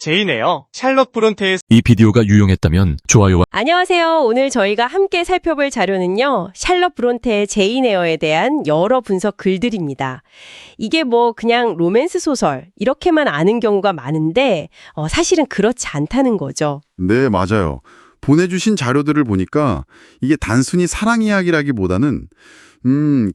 제인 에어, 샬럿 브론테의 이 비디오가 유용했다면 좋아요와 안녕하세요. 오늘 저희가 함께 살펴볼 자료는요. 샬럿 브론테의 제인 에어에 대한 여러 분석 글들입니다. 이게 뭐 그냥 로맨스 소설 이렇게만 아는 경우가 많은데 사실은 그렇지 않다는 거죠. 네, 맞아요. 보내주신 자료들을 보니까 이게 단순히 사랑 이야기라기보다는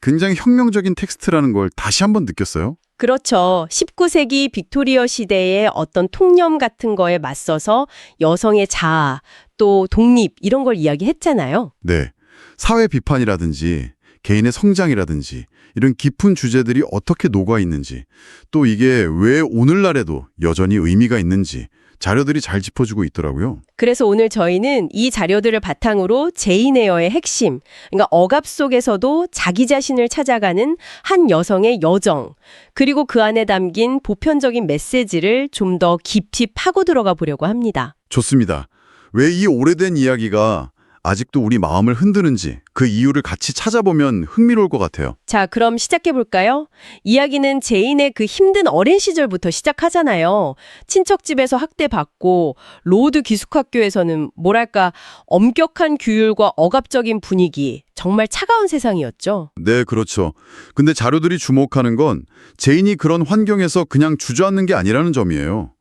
굉장히 혁명적인 텍스트라는 걸 다시 한번 느꼈어요. 그렇죠. 19세기 빅토리아 시대의 어떤 통념 같은 거에 맞서서 여성의 자아, 또 독립 이런 걸 이야기했잖아요. 네, 사회 비판이라든지 개인의 성장이라든지 이런 깊은 주제들이 어떻게 녹아있는지, 또 이게 왜 오늘날에도 여전히 의미가 있는지 자료들이 잘 짚어주고 있더라고요. 그래서 오늘 저희는 이 자료들을 바탕으로 제인 에어의 핵심, 그러니까 억압 속에서도 자기 자신을 찾아가는 한 여성의 여정, 그리고 그 안에 담긴 보편적인 메시지를 좀 더 깊이 파고 들어가 보려고 합니다. 좋습니다. 왜 이 오래된 이야기가 아직도 우리 마음을 흔드는지 그 이유를 같이 찾아보면 흥미로울 것 같아요. 자, 그럼 시작해 볼까요? 이야기는 제인의 그 힘든 어린 시절부터 시작하잖아요. 친척 집에서 학대받고 로드 기숙학교에서는 뭐랄까 엄격한 규율과 억압적인 분위기, 정말 차가운 세상이었죠. 네, 그렇죠. 근데 자료들이 주목하는 건 제인이 그런 환경에서 그냥 주저앉는 게 아니라는 점이에요.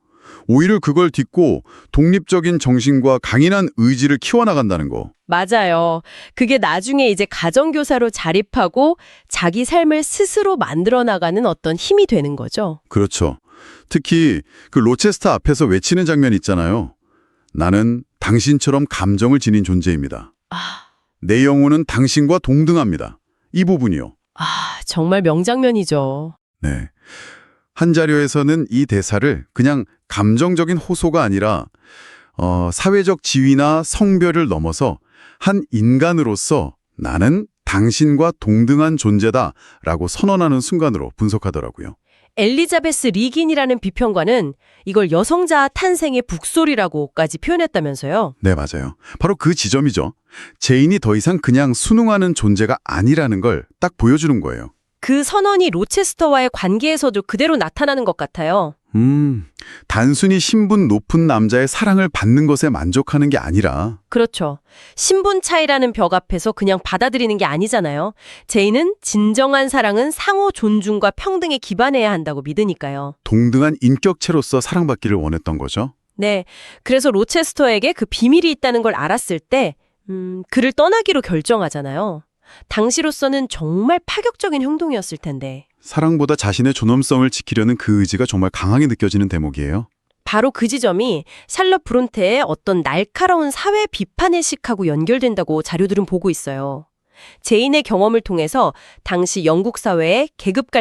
오히려 그걸 딛고 독립적인 정신과 강인한 의지를 키워나간다는 거. 맞아요. 그게 나중에 이제 가정교사로 자립하고 자기 삶을 스스로 만들어 나가는 어떤 힘이 되는 거죠. 그렇죠. 특히 그 로체스터 앞에서 외치는 장면 있잖아요. 나는 당신처럼 감정을 지닌 존재입니다. 내 영혼은 당신과 동등합니다. 이 부분이요. 정말 명장면이죠. 네. 한 자료에서는 이 대사를 그냥 감정적인 호소가 아니라 사회적 지위나 성별을 넘어서 한 인간으로서 나는 당신과 동등한 존재다라고 선언하는 순간으로 분석하더라고요. 엘리자베스 리긴이라는 비평가는 이걸 여성자아 탄생의 북소리라고까지 표현했다면서요. 네, 맞아요. 바로 그 지점이죠. 제인이 더 이상 그냥 순응하는 존재가 아니라는 걸 딱 보여주는 거예요. 그 선언이 로체스터와의 관계에서도 그대로 나타나는 것 같아요. 단순히 신분 높은 남자의 사랑을 받는 것에 만족하는 게 아니라 그렇죠. 신분 차이라는 벽 앞에서 그냥 받아들이는 게 아니잖아요. 제인은 진정한 사랑은 상호 존중과 평등에 기반해야 한다고 믿으니까요. 동등한 인격체로서 사랑받기를 원했던 거죠. 네. 그래서 로체스터에게 그 비밀이 있다는 걸 알았을 때 그를 떠나기로 결정하잖아요. 당시로서는 정말 파격적인 행동이었을 텐데. 사랑보다 자신의 존엄성을 지키려는 그 의지가 정말 강하게 느껴지는 대목이에요. 바로 그 지점이 샬럿 브론테의 어떤 날카로운 사회 비판의식하고 연결된다고 자료들은 보고 있어요. 제인의 경험을 통해서 당시 영국 사회의 계급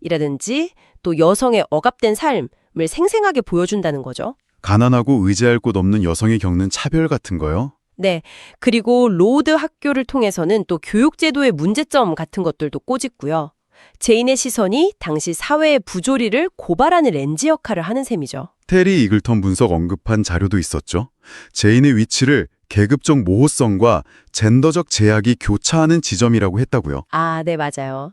갈등이라든지 또 여성의 억압된 삶을 생생하게 보여준다는 거죠. 가난하고 의지할 곳 없는 여성이 겪는 차별 같은 거요. 네. 그리고 로드 학교를 통해서는 또 교육제도의 문제점 같은 것들도 꼬집고요. 제인의 시선이 당시 사회의 부조리를 고발하는 렌즈 역할을 하는 셈이죠. 테리 이글턴 분석 언급한 자료도 있었죠. 제인의 위치를 계급적 모호성과 젠더적 제약이 교차하는 지점이라고 했다고요. 네, 맞아요.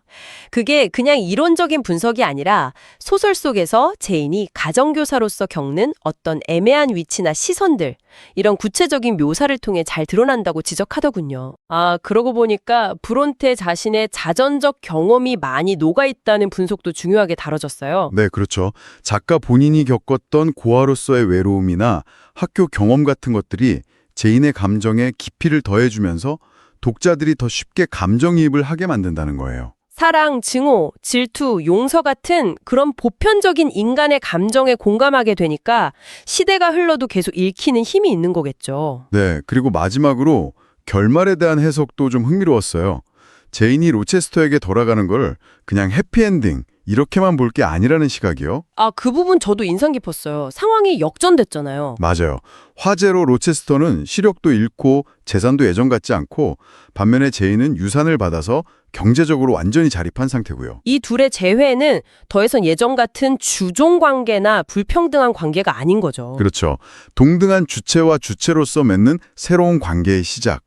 그게 그냥 이론적인 분석이 아니라 소설 속에서 제인이 가정교사로서 겪는 어떤 애매한 위치나 시선들, 이런 구체적인 묘사를 통해 잘 드러난다고 지적하더군요. 그러고 보니까 브론테 자신의 자전적 경험이 많이 녹아있다는 분석도 중요하게 다뤄졌어요. 네, 그렇죠. 작가 본인이 겪었던 고아로서의 외로움이나 학교 경험 같은 것들이 제인의 감정에 깊이를 더해주면서 독자들이 더 쉽게 감정이입을 하게 만든다는 거예요. 사랑, 증오, 질투, 용서 같은 그런 보편적인 인간의 감정에 공감하게 되니까 시대가 흘러도 계속 읽히는 힘이 있는 거겠죠. 네, 그리고 마지막으로 결말에 대한 해석도 좀 흥미로웠어요. 제인이 로체스터에게 돌아가는 걸 그냥 해피엔딩 이렇게만 볼 게 아니라는 시각이요. 그 부분 저도 인상 깊었어요. 상황이 역전됐잖아요. 맞아요. 화재로 로체스터는 시력도 잃고 재산도 예전 같지 않고 반면에 제인은 유산을 받아서 경제적으로 완전히 자립한 상태고요. 이 둘의 재회는 더 이상 예전 같은 주종 관계나 불평등한 관계가 아닌 거죠. 그렇죠. 동등한 주체와 주체로서 맺는 새로운 관계의 시작.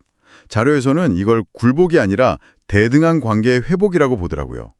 자료에서는 이걸 굴복이 아니라 대등한 관계의 회복이라고 보더라고요.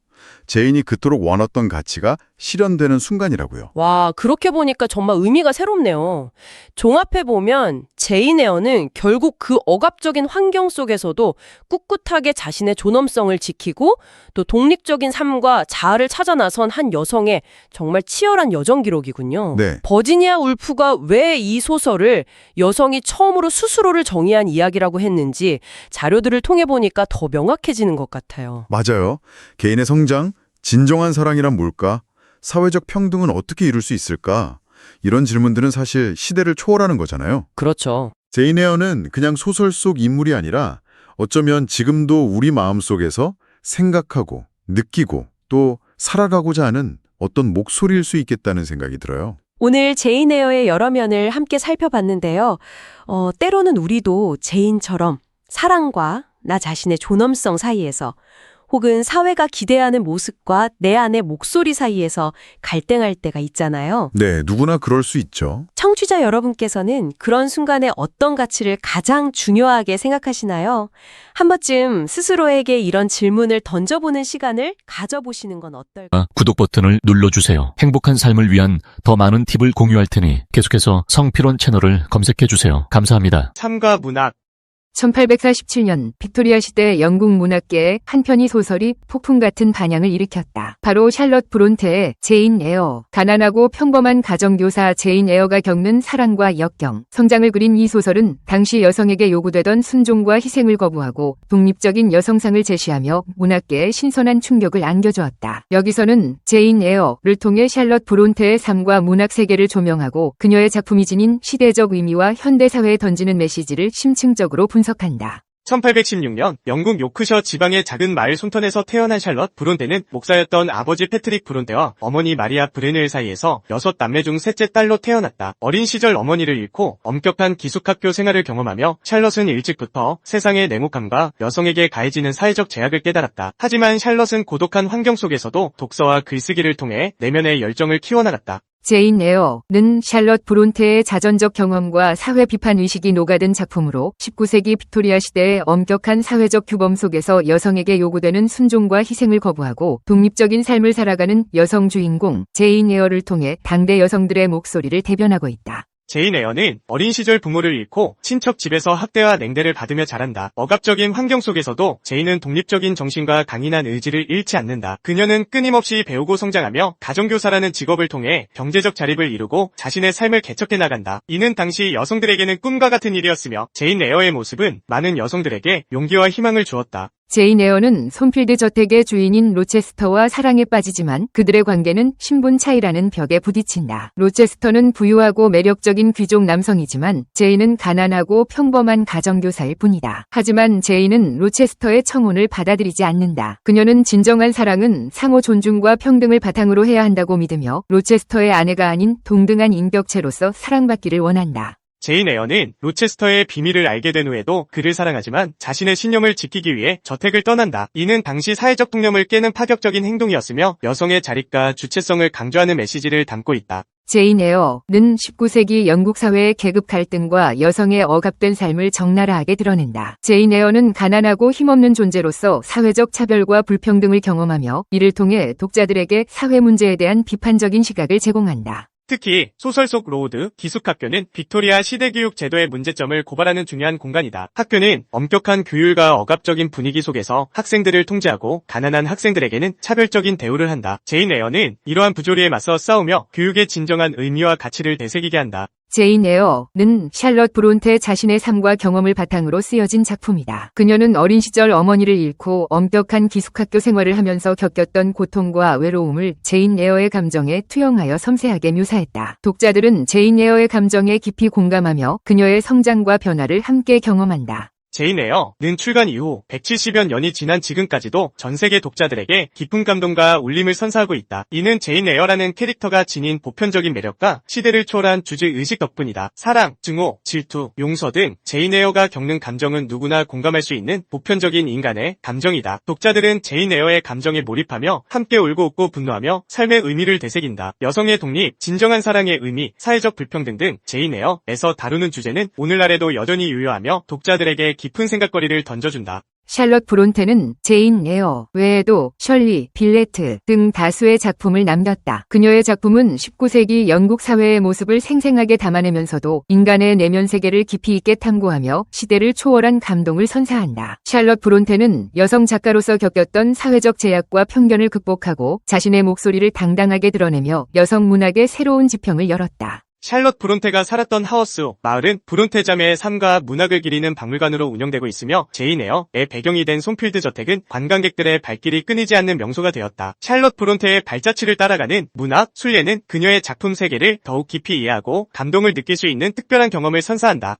제인이 그토록 원했던 가치가 실현되는 순간이라고요. 와, 그렇게 보니까 정말 의미가 새롭네요. 종합해보면 제인 에어는 결국 그 억압적인 환경 속에서도 꿋꿋하게 자신의 존엄성을 지키고 또 독립적인 삶과 자아를 찾아 나선 한 여성의 정말 치열한 여정 기록이군요. 네. 버지니아 울프가 왜 이 소설을 여성이 처음으로 스스로를 정의한 이야기라고 했는지 자료들을 통해 보니까 더 명확해지는 것 같아요. 맞아요. 개인의 성장, 진정한 사랑이란 뭘까? 사회적 평등은 어떻게 이룰 수 있을까? 이런 질문들은 사실 시대를 초월하는 거잖아요. 그렇죠. 제인 에어는 그냥 소설 속 인물이 아니라 어쩌면 지금도 우리 마음속에서 생각하고 느끼고 또 살아가고자 하는 어떤 목소리일 수 있겠다는 생각이 들어요. 오늘 제인 에어의 여러 면을 함께 살펴봤는데요. 때로는 우리도 제인처럼 사랑과 나 자신의 존엄성 사이에서 혹은 사회가 기대하는 모습과 내 안의 목소리 사이에서 갈등할 때가 있잖아요. 네, 누구나 그럴 수 있죠. 청취자 여러분께서는 그런 순간에 어떤 가치를 가장 중요하게 생각하시나요? 한 번쯤 스스로에게 이런 질문을 던져보는 시간을 가져보시는 건 어떨까요? 구독 버튼을 눌러주세요. 행복한 삶을 위한 더 많은 팁을 공유할 테니 계속해서 성필원 채널을 검색해주세요. 감사합니다. 삶과 문학 1847년 빅토리아 시대 영국 문학계의 한 편의 소설이 폭풍 같은 반향을 일으켰다. 바로 샬럿 브론테의 제인 에어. 가난하고 평범한 가정교사 제인 에어가 겪는 사랑과 역경, 성장을 그린 이 소설은 당시 여성에게 요구되던 순종과 희생을 거부하고 독립적인 여성상을 제시하며 문학계에 신선한 충격을 안겨주었다. 여기서는 제인 에어를 통해 샬럿 브론테의 삶과 문학 세계를 조명하고 그녀의 작품이 지닌 시대적 의미와 현대사회에 던지는 메시지를 심층적으로 분석한다. 1816년 영국 요크셔 지방의 작은 마을 손턴에서 태어난 샬럿 브론테는 목사였던 아버지 패트릭 브론테와 어머니 마리아 브레넬 사이에서 6남매 중 셋째 딸로 태어났다. 어린 시절 어머니를 잃고 엄격한 기숙학교 생활을 경험하며 샬럿은 일찍부터 세상의 냉혹함과 여성에게 가해지는 사회적 제약을 깨달았다. 하지만 샬럿은 고독한 환경 속에서도 독서와 글쓰기를 통해 내면의 열정을 키워나갔다. 제인 에어는 샬럿 브론테의 자전적 경험과 사회 비판 의식이 녹아든 작품으로 19세기 빅토리아 시대의 엄격한 사회적 규범 속에서 여성에게 요구되는 순종과 희생을 거부하고 독립적인 삶을 살아가는 여성 주인공 제인 에어를 통해 당대 여성들의 목소리를 대변하고 있다. 제인 에어는 어린 시절 부모를 잃고 친척 집에서 학대와 냉대를 받으며 자란다. 억압적인 환경 속에서도 제인은 독립적인 정신과 강인한 의지를 잃지 않는다. 그녀는 끊임없이 배우고 성장하며 가정교사라는 직업을 통해 경제적 자립을 이루고 자신의 삶을 개척해 나간다. 이는 당시 여성들에게는 꿈과 같은 일이었으며 제인 에어의 모습은 많은 여성들에게 용기와 희망을 주었다. 제인 에어는 손필드 저택의 주인인 로체스터와 사랑에 빠지지만 그들의 관계는 신분 차이라는 벽에 부딪힌다. 로체스터는 부유하고 매력적인 귀족 남성이지만 제인은 가난하고 평범한 가정교사일 뿐이다. 하지만 제인은 로체스터의 청혼을 받아들이지 않는다. 그녀는 진정한 사랑은 상호 존중과 평등을 바탕으로 해야 한다고 믿으며 로체스터의 아내가 아닌 동등한 인격체로서 사랑받기를 원한다. 제인 에어는 로체스터의 비밀을 알게 된 후에도 그를 사랑하지만 자신의 신념을 지키기 위해 저택을 떠난다. 이는 당시 사회적 통념을 깨는 파격적인 행동이었으며 여성의 자립과 주체성을 강조하는 메시지를 담고 있다. 제인 에어는 19세기 영국 사회의 계급 갈등과 여성의 억압된 삶을 적나라하게 드러낸다. 제인 에어는 가난하고 힘없는 존재로서 사회적 차별과 불평등을 경험하며 이를 통해 독자들에게 사회 문제에 대한 비판적인 시각을 제공한다. 특히 소설 속 로우드 기숙학교는 빅토리아 시대교육 제도의 문제점을 고발하는 중요한 공간이다. 학교는 엄격한 규율과 억압적인 분위기 속에서 학생들을 통제하고 가난한 학생들에게는 차별적인 대우를 한다. 제인 에어는 이러한 부조리에 맞서 싸우며 교육의 진정한 의미와 가치를 되새기게 한다. 제인 에어는 샬럿 브론테 자신의 삶과 경험을 바탕으로 쓰여진 작품이다. 그녀는 어린 시절 어머니를 잃고 엄격한 기숙학교 생활을 하면서 겪었던 고통과 외로움을 제인 에어의 감정에 투영하여 섬세하게 묘사했다. 독자들은 제인 에어의 감정에 깊이 공감하며 그녀의 성장과 변화를 함께 경험한다. 제인 에어는 출간 이후 170여 년이 지난 지금까지도 전 세계 독자들에게 깊은 감동과 울림을 선사하고 있다. 이는 제인 에어라는 캐릭터가 지닌 보편적인 매력과 시대를 초월한 주제의식 덕분이다. 사랑, 증오, 질투, 용서 등 제인 에어가 겪는 감정은 누구나 공감할 수 있는 보편적인 인간의 감정이다. 독자들은 제인 에어의 감정에 몰입하며 함께 울고 웃고 분노하며 삶의 의미를 되새긴다. 여성의 독립, 진정한 사랑의 의미, 사회적 불평등 등 제인 에어에서 다루는 주제는 오늘날에도 여전히 유효하며 독자들에게 깊은 생각거리를 던져준다. 샬럿 브론테는 제인 에어 외에도 셜리, 빌레트 등 다수의 작품을 남겼다. 그녀의 작품은 19세기 영국 사회의 모습을 생생하게 담아내면서도 인간의 내면 세계를 깊이 있게 탐구하며 시대를 초월한 감동을 선사한다. 샬럿 브론테는 여성 작가로서 겪었던 사회적 제약과 편견을 극복하고 자신의 목소리를 당당하게 드러내며 여성 문학의 새로운 지평을 열었다. 샬럿 브론테가 살았던 하워스 마을은 브론테 자매의 삶과 문학을 기리는 박물관으로 운영되고 있으며 제인 에어의 배경이 된 손필드 저택은 관광객들의 발길이 끊이지 않는 명소가 되었다. 샬럿 브론테의 발자취를 따라가는 문학 순례는 그녀의 작품 세계를 더욱 깊이 이해하고 감동을 느낄 수 있는 특별한 경험을 선사한다.